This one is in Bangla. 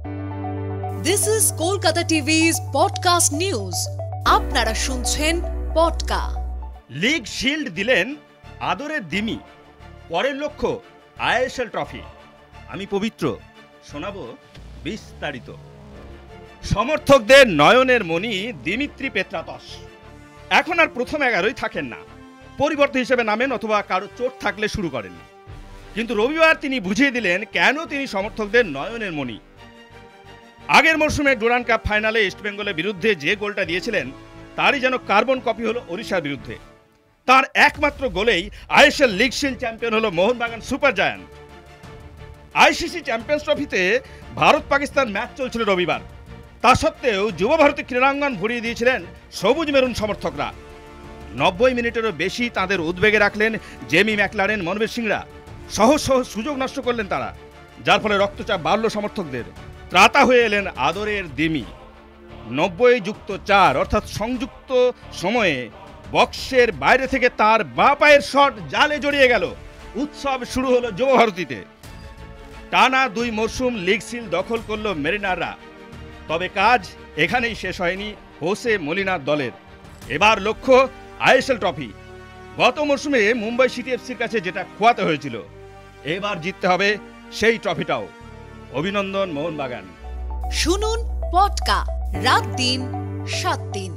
This is Kolkata TV's podcast news. আপনারা শুনছেন পডকা। লিগ শিল্ড দিলেন আদরের দিমি, পরের লক্ষ্য আইএসএল ট্রফি। আমি পবিত্র, শোনাবো বিস্তারিত। সমর্থকদের নয়নের মণি দিমিত্রি পেত্রাতস এখন আর প্রথম 11ই থাকেন না, পরিবর্তে হিসেবে নামেন অথবা কারো চোট থাকলে শুরু করেন। কিন্তু রবিবার তিনি বুঝিয়ে দিলেন কেন তিনি সমর্থকদের নয়নের মণি। আগের মরশুমে ডুরান্ড কাপ ফাইনালে ইস্টবেঙ্গলের বিরুদ্ধে যে গোলটা দিয়েছিলেন তারই যেন কার্বন কপি হলো ওড়িশার বিরুদ্ধে। তার একমাত্র গোলেই আইএসএল লিগ শিল্ড চ্যাম্পিয়ন হলো Mohun Bagan super giant. ICC champions ট্রফিতে ভারত পাকিস্তান ম্যাচ চলছিল রবিবার, তা সত্ত্বেও যুব ভারতী ক্রীড়াঙ্গন ভরিয়ে দিয়েছিলেন সবুজ মেরুন সমর্থকরা। 90 মিনিটেরও বেশি তাদের উদ্বেগে রাখলেন জেমি ম্যাকলারেন, মনবীর সিংরা। সহজ সহজ সুযোগ নষ্ট করলেন তারা, যার ফলে রক্তচাপ বাড়ল সমর্থকদের। ত্রাতা হয়ে এলেন আদরের দিমি। 90+4 অর্থাৎ সংযুক্ত সময়ে বক্সের বাইরে থেকে তার বাঁ পায়ের শট জালে জড়িয়ে গেল। উৎসব শুরু হলো যুব ভারতীতে। টানা 2 মরশুম লিগ শিল্ড দখল করল মেরিনাররা। তবে কাজ এখানেই শেষ হয়নি হোসে মলিনার দলের। এবার লক্ষ্য আইএসএল ট্রফি। গত মরশুমে মুম্বাই সিটি এফসির কাছে যেটা খোয়াতে হয়েছিল, এবার জিততে হবে সেই ট্রফিটাও। অভিনন্দন মোহনবাগান। শুনুন পডকা রাত দিন 7 দিন।